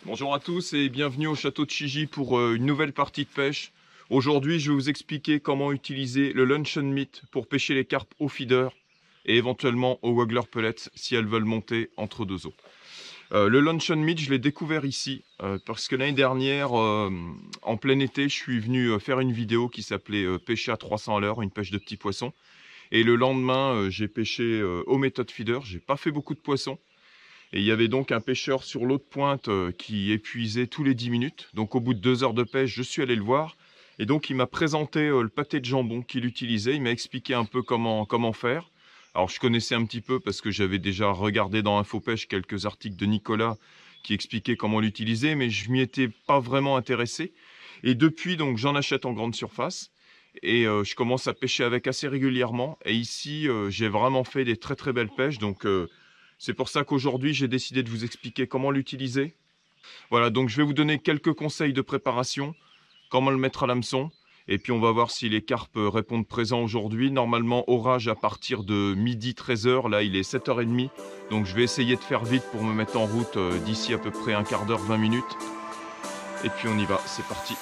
Bonjour à tous et bienvenue au château de Chigi pour une nouvelle partie de pêche. Aujourd'hui, je vais vous expliquer comment utiliser le luncheon meat pour pêcher les carpes au feeder et éventuellement au waggler pellets si elles veulent monter entre deux eaux. Le luncheon meat, je l'ai découvert ici parce que l'année dernière, en plein été, je suis venu faire une vidéo qui s'appelait pêcher à 300 à l'heure, une pêche de petits poissons. Et le lendemain, j'ai pêché au méthode feeder. J'ai pas fait beaucoup de poissons. Et il y avait donc un pêcheur sur l'autre pointe qui épuisait tous les 10 minutes. Donc au bout de 2 heures de pêche, je suis allé le voir. Et donc il m'a présenté le pâté de jambon qu'il utilisait. Il m'a expliqué un peu comment faire. Alors je connaissais un petit peu parce que j'avais déjà regardé dans InfoPêche quelques articles de Nicolas qui expliquaient comment l'utiliser, mais je m'y étais pas vraiment intéressé. Et depuis, donc j'en achète en grande surface. Et je commence à pêcher avec assez régulièrement. Et ici, j'ai vraiment fait des très très belles pêches. Donc c'est pour ça qu'aujourd'hui, j'ai décidé de vous expliquer comment l'utiliser. Voilà, donc je vais vous donner quelques conseils de préparation, comment le mettre à l'hameçon. Et puis on va voir si les carpes répondent présents aujourd'hui. Normalement, orage à partir de midi 13h. Là, il est 7h30. Donc je vais essayer de faire vite pour me mettre en route d'ici à peu près un quart d'heure, 20 minutes. Et puis on y va, c'est parti.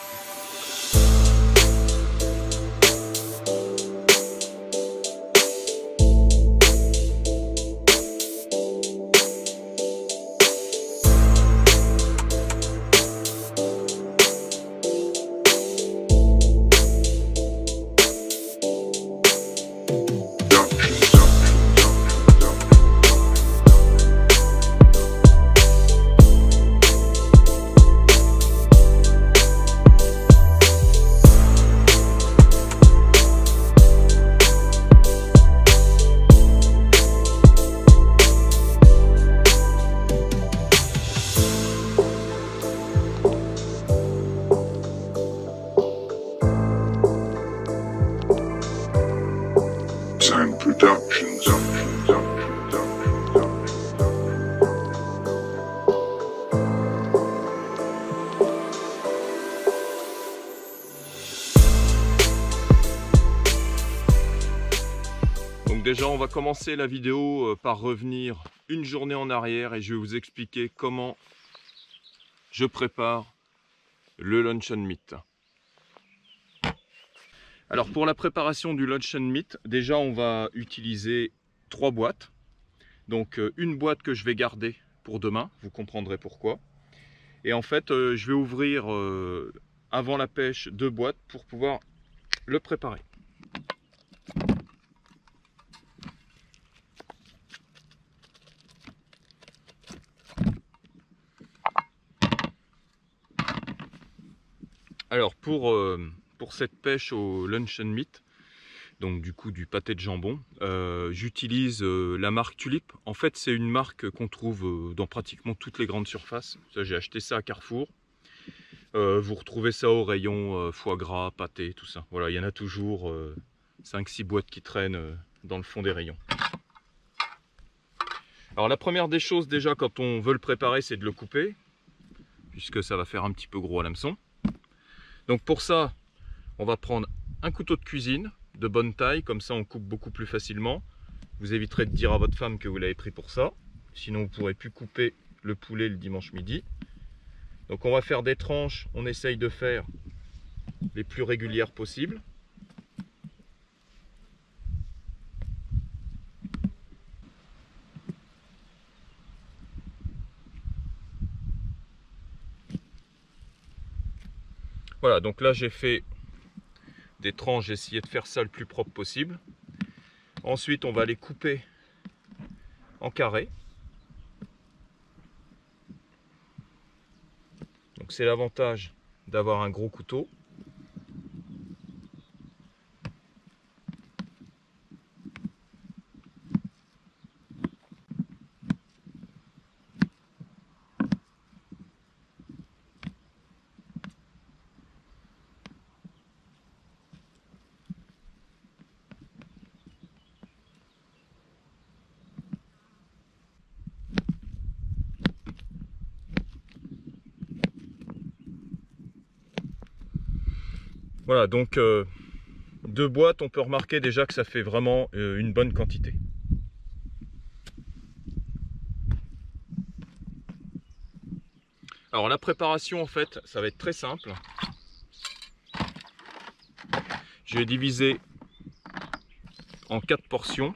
Donc déjà, on va commencer la vidéo par revenir une journée en arrière et je vais vous expliquer comment je prépare le luncheon meat. Alors pour la préparation du luncheon meat, déjà on va utiliser 3 boîtes. Donc une boîte que je vais garder pour demain, vous comprendrez pourquoi. Et en fait, je vais ouvrir avant la pêche 2 boîtes pour pouvoir le préparer. Alors pour cette pêche au luncheon meat, donc du coup du pâté de jambon, j'utilise la marque Tulip. En fait c'est une marque qu'on trouve dans pratiquement toutes les grandes surfaces. J'ai acheté ça à Carrefour. Vous retrouvez ça au rayon foie gras, pâté, tout ça. Voilà, il y en a toujours 5-6 boîtes qui traînent dans le fond des rayons. Alors la première des choses déjà quand on veut le préparer, c'est de le couper, puisque ça va faire un petit peu gros à l'hameçon. Donc pour ça, on va prendre un couteau de cuisine de bonne taille, comme ça on coupe beaucoup plus facilement. Vous éviterez de dire à votre femme que vous l'avez pris pour ça, sinon vous ne pourrez plus couper le poulet le dimanche midi. Donc on va faire des tranches, on essaye de faire les plus régulières possibles. Voilà, donc là j'ai fait des tranches, j'ai essayé de faire ça le plus propre possible. Ensuite on va les couper en carrés. Donc c'est l'avantage d'avoir un gros couteau. Voilà, donc 2 boîtes, on peut remarquer déjà que ça fait vraiment une bonne quantité. Alors la préparation en fait, ça va être très simple. Je vais diviser en 4 portions.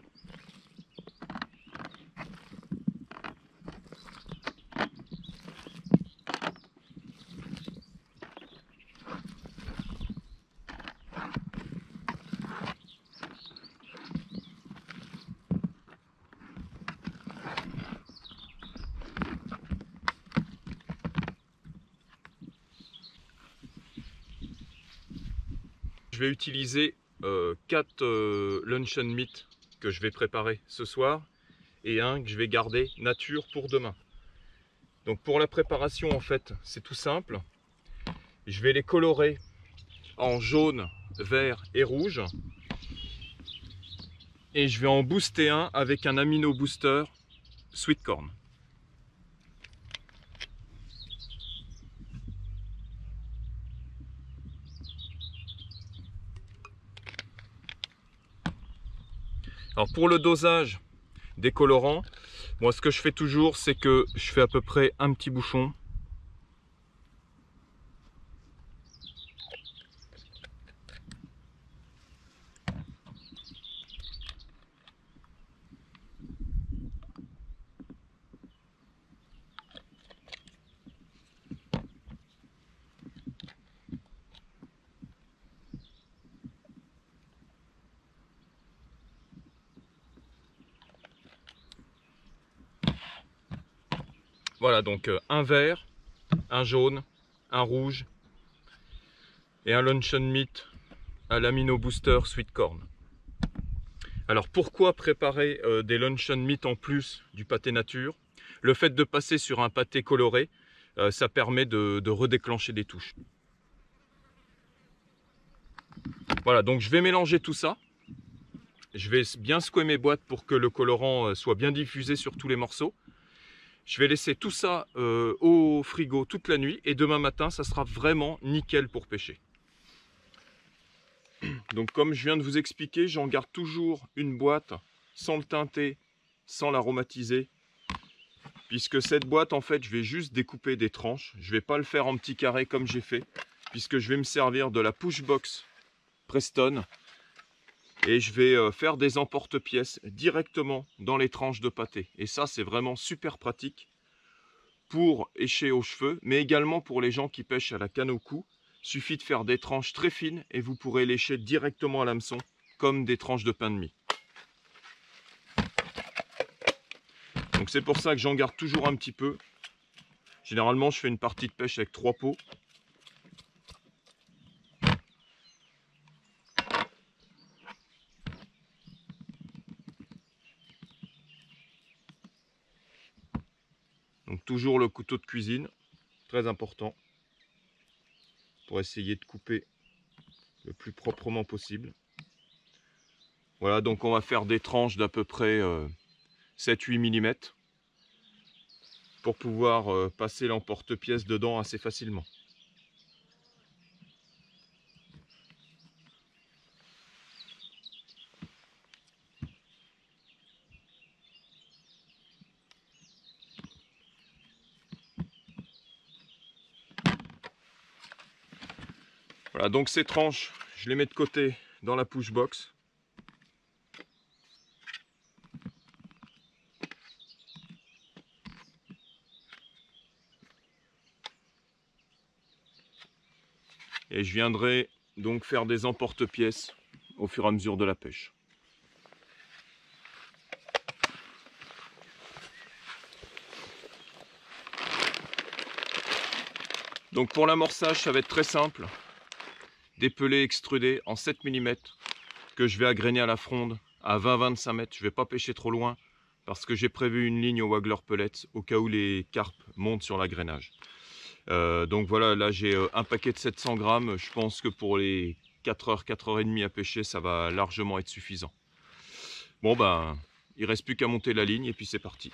Je vais utiliser 4 luncheon meat que je vais préparer ce soir et un que je vais garder nature pour demain. Donc pour la préparation en fait c'est tout simple. Je vais les colorer en jaune, vert et rouge. Et je vais en booster un avec un amino booster sweet corn. Alors pour le dosage des colorants, moi ce que je fais toujours c'est que je fais à peu près un petit bouchon. Voilà, donc un vert, un jaune, un rouge et un luncheon meat à l'amino booster sweet corn. Alors pourquoi préparer des luncheon meat en plus du pâté nature? Le fait de passer sur un pâté coloré, ça permet de redéclencher des touches. Voilà, donc je vais mélanger tout ça. Je vais bien secouer mes boîtes pour que le colorant soit bien diffusé sur tous les morceaux. Je vais laisser tout ça au frigo toute la nuit et demain matin, ça sera vraiment nickel pour pêcher. Donc comme je viens de vous expliquer, j'en garde toujours une boîte sans le teinter, sans l'aromatiser. Puisque cette boîte, en fait, je vais juste découper des tranches. Je ne vais pas le faire en petits carrés comme j'ai fait. Puisque je vais me servir de la push box Preston. Et je vais faire des emporte-pièces directement dans les tranches de pâté. Et ça, c'est vraiment super pratique pour écher aux cheveux, mais également pour les gens qui pêchent à la canne au cou. Suffit de faire des tranches très fines et vous pourrez lécher directement à l'hameçon, comme des tranches de pain de mie. Donc c'est pour ça que j'en garde toujours un petit peu. Généralement, je fais une partie de pêche avec 3 pots. Donc toujours le couteau de cuisine, très important, pour essayer de couper le plus proprement possible. Voilà, donc on va faire des tranches d'à peu près 7-8 mm pour pouvoir passer l'emporte-pièce dedans assez facilement. Voilà, donc ces tranches, je les mets de côté dans la push box. Et je viendrai donc faire des emporte-pièces au fur et à mesure de la pêche. Donc pour l'amorçage, ça va être très simple. Des pelés extrudés en 7 mm que je vais agréner à la fronde à 20-25 mètres. Je ne vais pas pêcher trop loin parce que j'ai prévu une ligne au Waggler Pellets au cas où les carpes montent sur l'agrainage. Donc voilà, là j'ai un paquet de 700 grammes. Je pense que pour les 4h, 4h30 à pêcher, ça va largement être suffisant. Bon ben, il ne reste plus qu'à monter la ligne et puis c'est parti.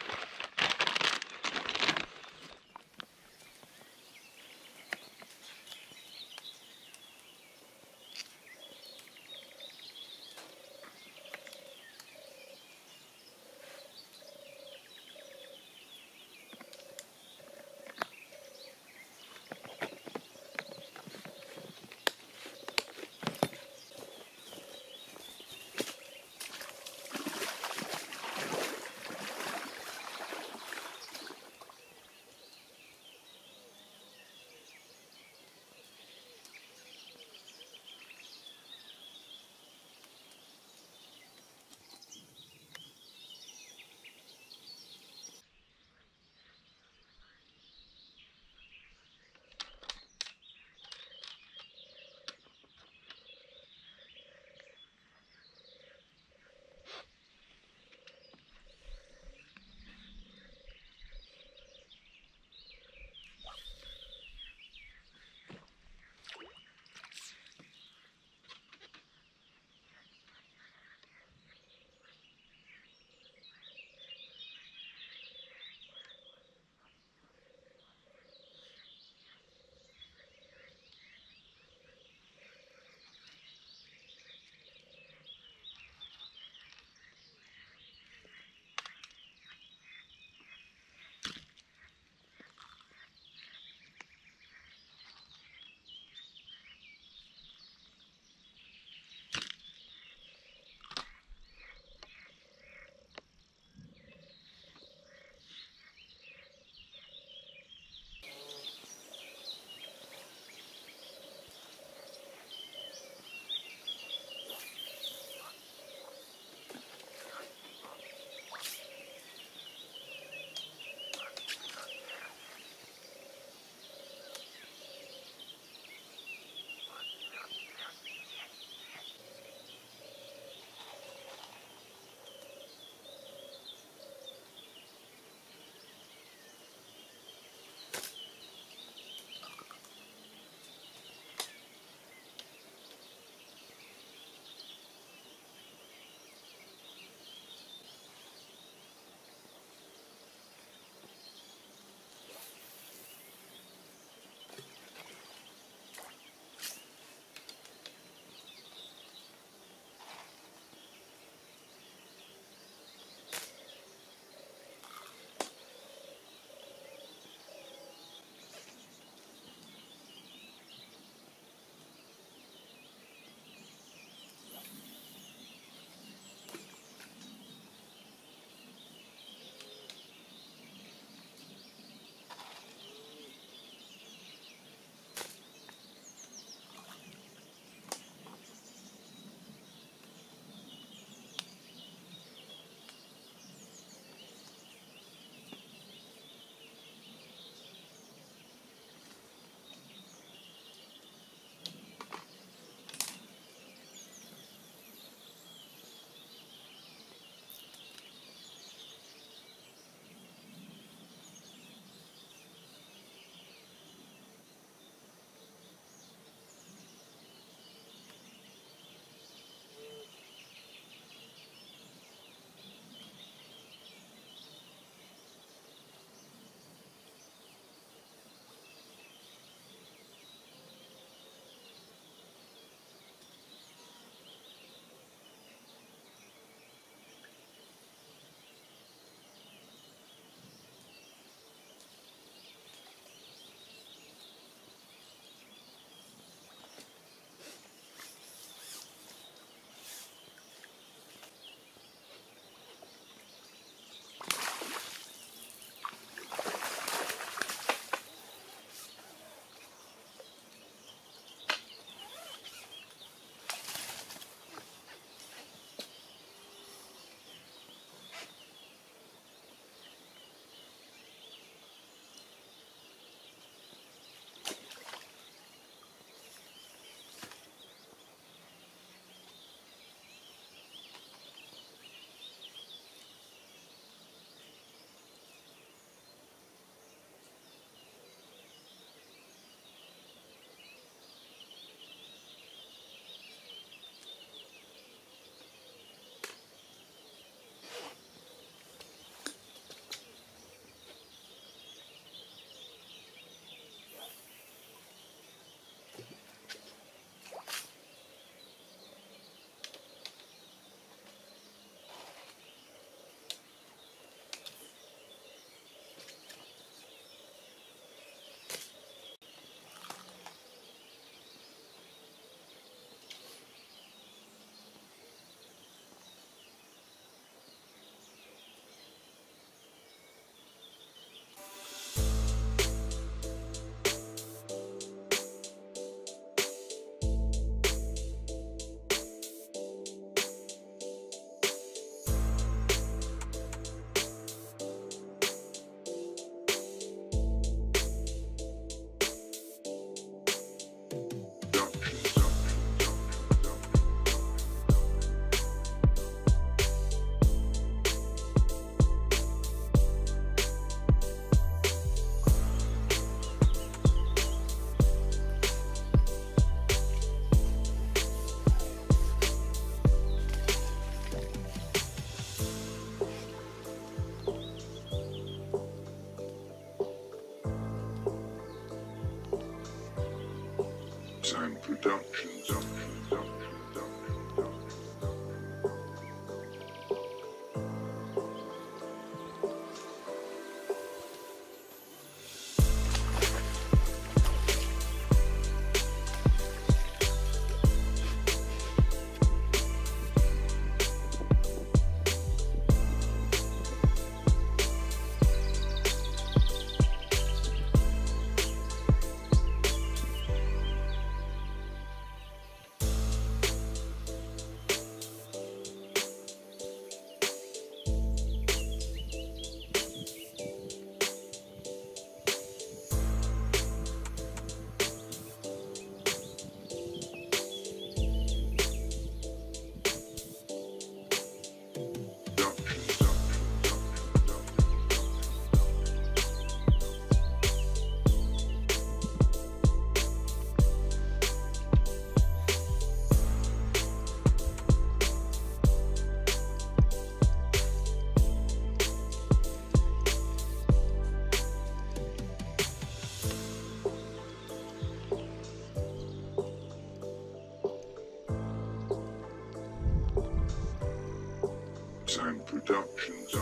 Sound Productions.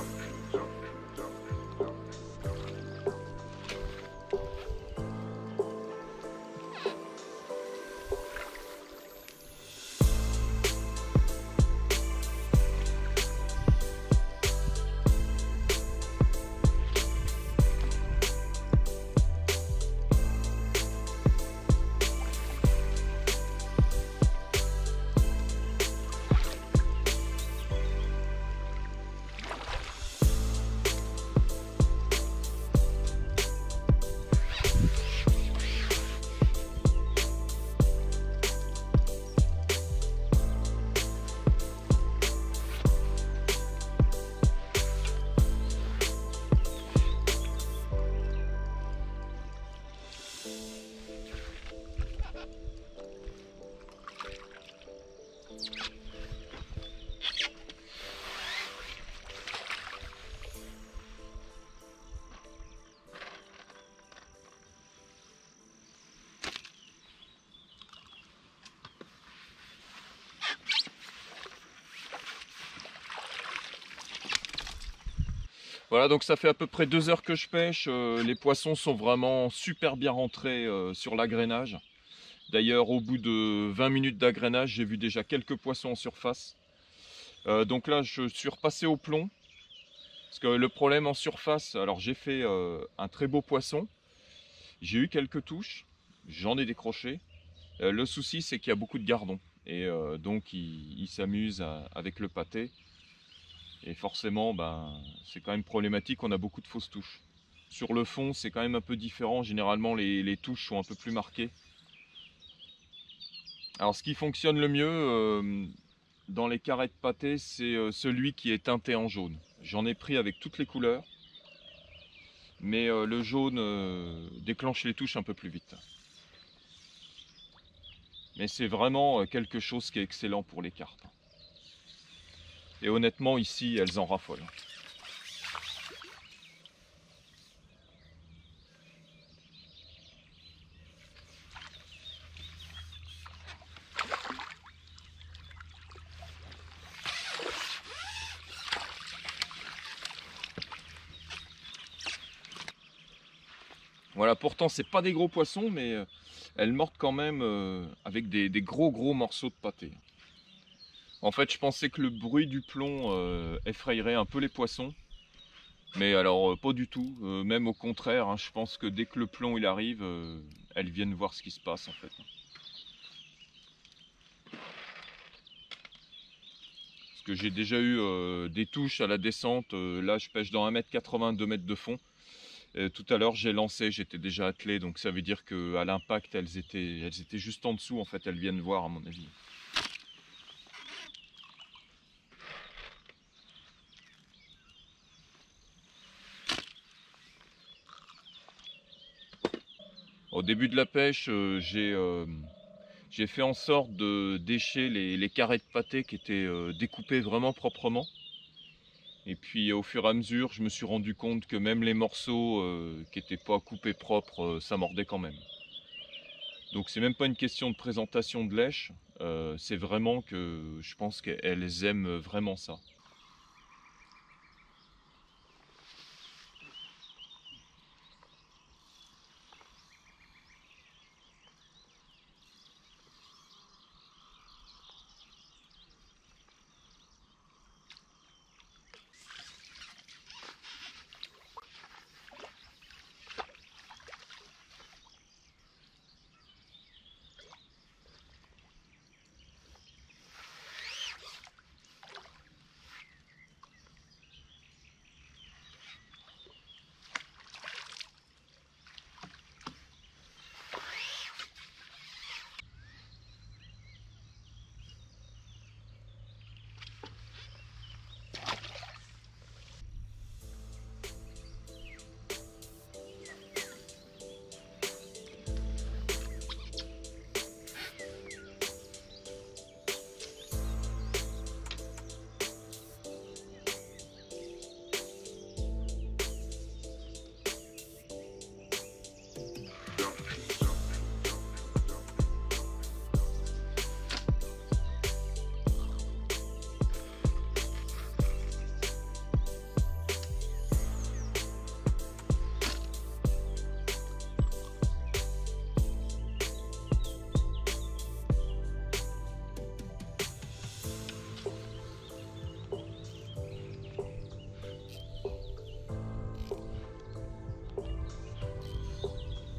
Voilà, donc ça fait à peu près 2 heures que je pêche. Les poissons sont vraiment super bien rentrés sur l'agrainage. D'ailleurs, au bout de 20 minutes d'agrainage, j'ai vu déjà quelques poissons en surface. Donc là, je suis repassé au plomb. Parce que le problème en surface, alors j'ai fait un très beau poisson. J'ai eu quelques touches, j'en ai décroché. Le souci, c'est qu'il y a beaucoup de gardons. Et donc, ils s'amusent avec le pâté. Et forcément, ben, c'est quand même problématique, on a beaucoup de fausses touches. Sur le fond, c'est quand même un peu différent. Généralement, les touches sont un peu plus marquées. Alors, ce qui fonctionne le mieux dans les carrés de pâté, c'est celui qui est teinté en jaune. J'en ai pris avec toutes les couleurs. Mais le jaune déclenche les touches un peu plus vite. Mais c'est vraiment quelque chose qui est excellent pour les cartes. Et honnêtement, ici, elles en raffolent. Voilà, pourtant, c'est pas des gros poissons, mais elles mordent quand même avec des gros morceaux de pâté. En fait, je pensais que le bruit du plomb effrayerait un peu les poissons. Mais alors, pas du tout. Même au contraire, hein, je pense que dès que le plomb il arrive, elles viennent voir ce qui se passe en fait. Parce que j'ai déjà eu des touches à la descente. Là, je pêche dans 1,80 m, 2 mètres de fond. Tout à l'heure, j'ai lancé, j'étais déjà attelé. Donc ça veut dire qu'à l'impact, elles étaient juste en dessous. En fait, elles viennent voir à mon avis. Au début de la pêche, j'ai fait en sorte de décher les carrés de pâté qui étaient découpés vraiment proprement. Et puis au fur et à mesure, je me suis rendu compte que même les morceaux qui n'étaient pas coupés propres, ça mordait quand même. Donc c'est même pas une question de présentation de lèche, c'est vraiment que je pense qu'elles aiment vraiment ça.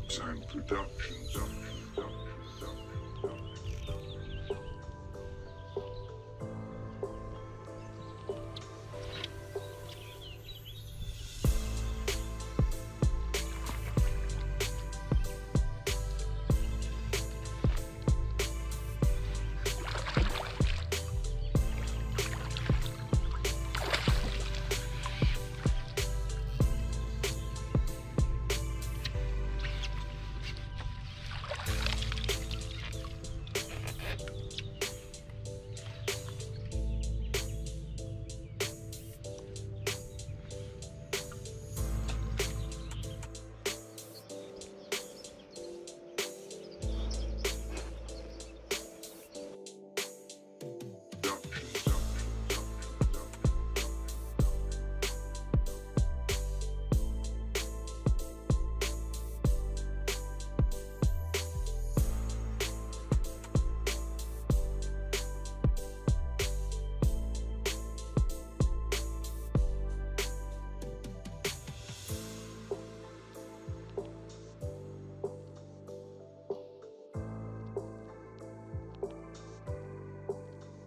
Time Productions.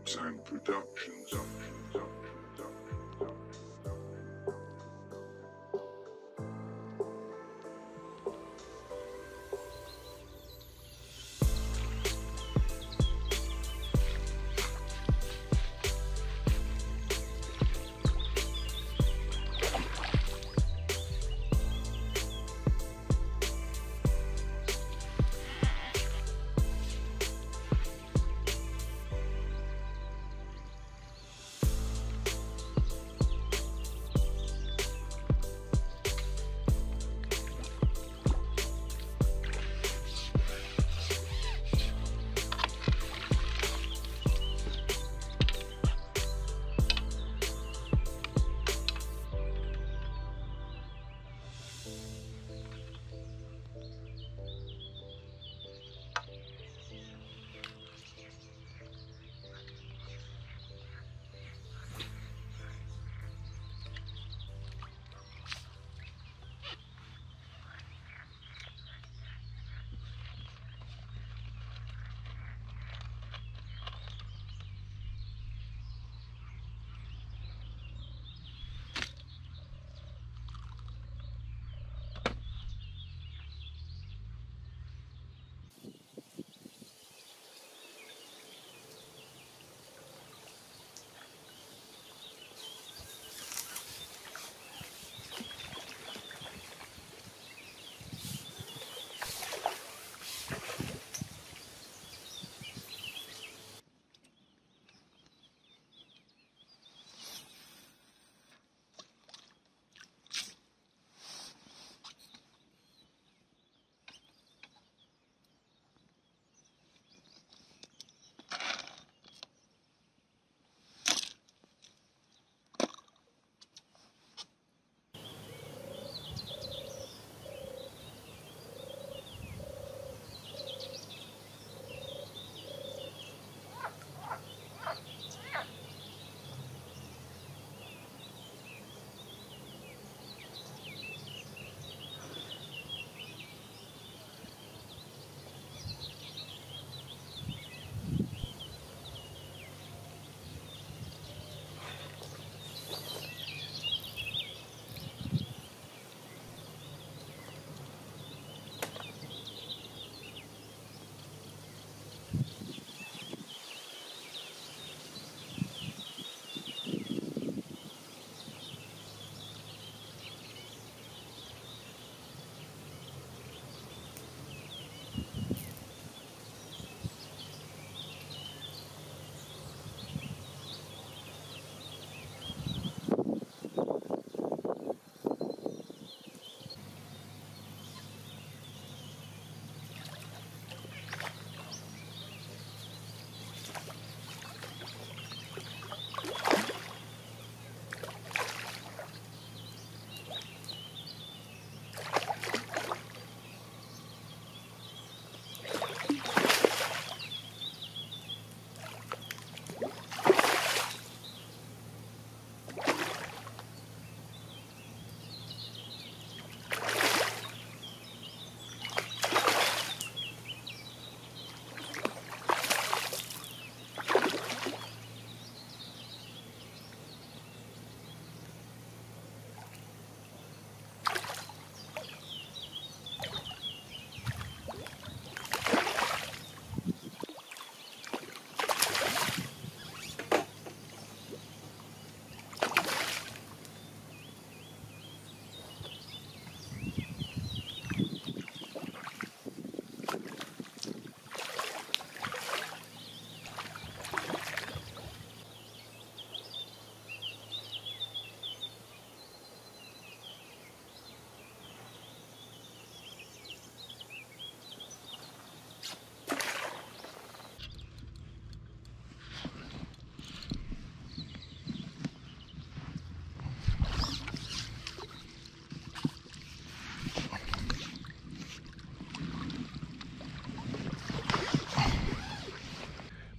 Time Productions.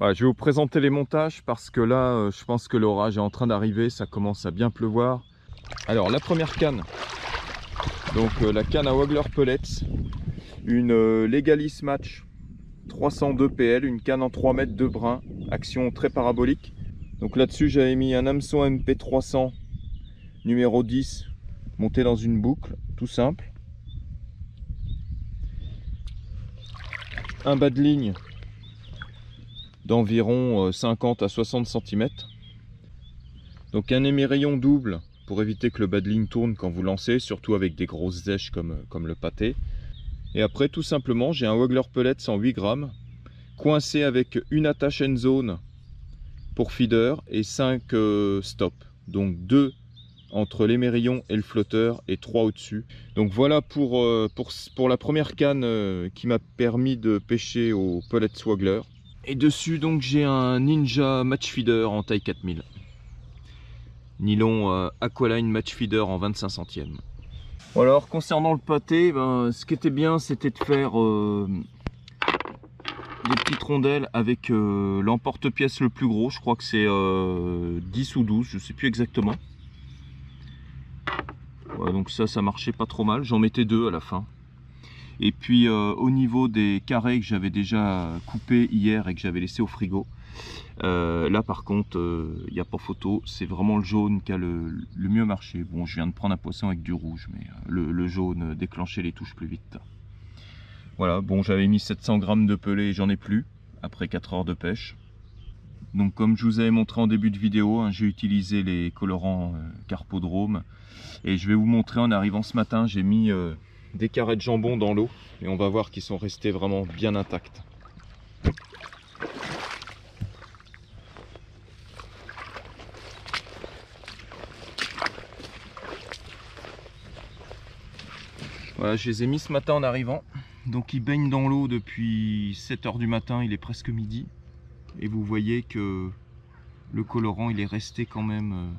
Voilà, je vais vous présenter les montages parce que là, je pense que l'orage est en train d'arriver, ça commence à bien pleuvoir. Alors, la première canne, donc la canne à Wagler Pellets, une Legalis Match 302 PL, une canne en 3 mètres de brin, action très parabolique. Donc là-dessus, j'avais mis un hameçon MP300 numéro 10 monté dans une boucle, tout simple. Un bas de ligne d'environ 50 à 60 cm. Donc un émerillon double pour éviter que le bas de ligne tourne quand vous lancez, surtout avec des grosses zèches comme le pâté. Et après, tout simplement, j'ai un Wagler Pellets en 8 grammes, coincé avec une attache end zone pour feeder et 5 stops. Donc 2 entre l'émerillon et le flotteur et 3 au-dessus. Donc voilà pour la première canne qui m'a permis de pêcher au Pellets Wagler. Et dessus, donc, j'ai un Ninja Match Feeder en taille 4000. Nylon Aqualine Match Feeder en 25 centièmes. Alors concernant le pâté, ce qui était bien, c'était de faire des petites rondelles avec l'emporte-pièce le plus gros. Je crois que c'est 10 ou 12, je sais plus exactement. Voilà, donc ça marchait pas trop mal. J'en mettais 2 à la fin. Et puis au niveau des carrés que j'avais déjà coupés hier et que j'avais laissé au frigo, là par contre il n'y a pas photo, c'est vraiment le jaune qui a le mieux marché. Bon, je viens de prendre un poisson avec du rouge, mais le jaune déclenchait les touches plus vite. Voilà, bon, j'avais mis 700 grammes de pelé et j'en ai plus après 4 heures de pêche. Donc comme je vous avais montré en début de vidéo, hein, j'ai utilisé les colorants Carpodrome et je vais vous montrer. En arrivant ce matin, j'ai mis des carrés de jambon dans l'eau et on va voir qu'ils sont restés vraiment bien intacts. Voilà, je les ai mis ce matin en arrivant. Donc ils baignent dans l'eau depuis 7 h du matin, il est presque midi. Et vous voyez que le colorant il est resté quand même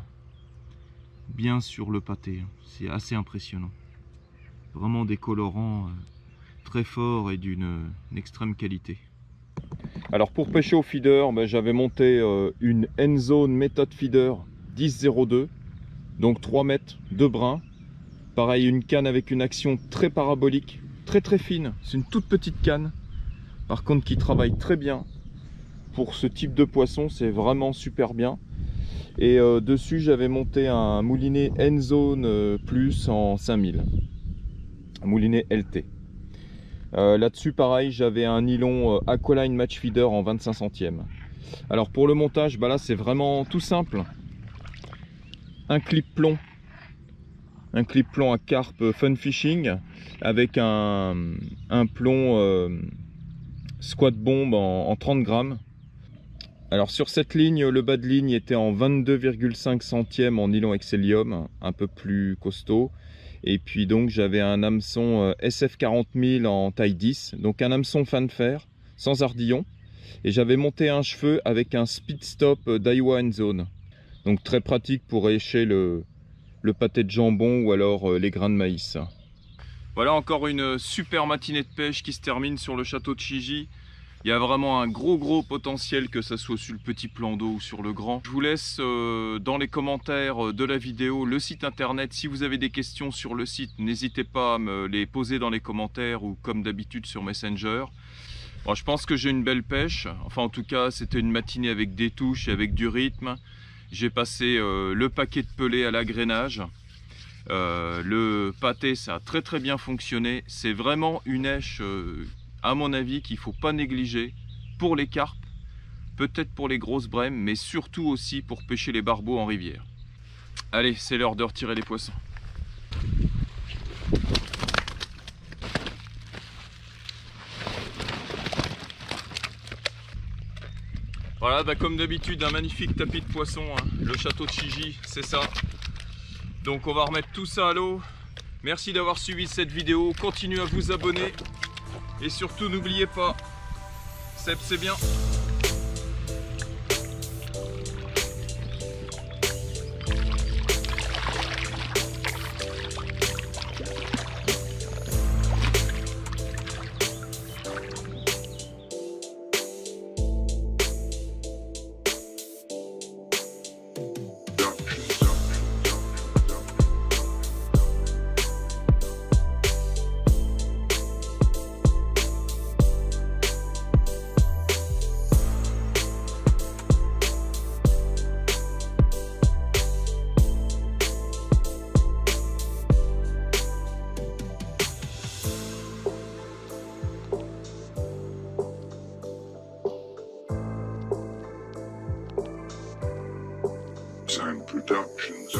bien sur le pâté. C'est assez impressionnant. Vraiment des colorants très forts et d'une extrême qualité. Alors pour pêcher au feeder, j'avais monté une end zone méthode feeder 10-02, donc 3 mètres de brin. Pareil, une canne avec une action très parabolique, très fine. C'est une toute petite canne, par contre qui travaille très bien. Pour ce type de poisson, c'est vraiment super bien. Et dessus, j'avais monté un moulinet end zone plus en 5000. Moulinet LT. Là-dessus pareil, j'avais un nylon Aqualine Match Feeder en 25 centièmes. Alors pour le montage, là c'est vraiment tout simple. Un clip plomb à carpe Fun Fishing avec un plomb Squat Bomb en 30 grammes. Alors sur cette ligne, le bas de ligne était en 22,5 centièmes en nylon Excellium, un peu plus costaud. Et puis donc j'avais un hameçon SF 40000 en taille 10, donc un hameçon fan fer, sans ardillon. Et j'avais monté un cheveu avec un speed stop Daiwa end zone. Donc très pratique pour écher le pâté de jambon ou alors les grains de maïs. Voilà encore une super matinée de pêche qui se termine sur le château de Chigi. Il y a vraiment un gros potentiel, que ce soit sur le petit plan d'eau ou sur le grand. Je vous laisse dans les commentaires de la vidéo le site internet. Si vous avez des questions sur le site, n'hésitez pas à me les poser dans les commentaires ou comme d'habitude sur Messenger. Bon, je pense que j'ai une belle pêche. Enfin en tout cas, c'était une matinée avec des touches et avec du rythme. J'ai passé le paquet de pelés à l'agrainage. Le pâté, ça a très bien fonctionné. C'est vraiment une èche... à mon avis, qu'il ne faut pas négliger pour les carpes, peut-être pour les grosses brèmes, mais surtout aussi pour pêcher les barbeaux en rivière. Allez, c'est l'heure de retirer les poissons. Voilà, comme d'habitude, un magnifique tapis de poissons, hein. Le château de Chigi, c'est ça. Donc on va remettre tout ça à l'eau. Merci d'avoir suivi cette vidéo, continuez à vous abonner. Et surtout, n'oubliez pas, Seb, c'est bien. Time Productions.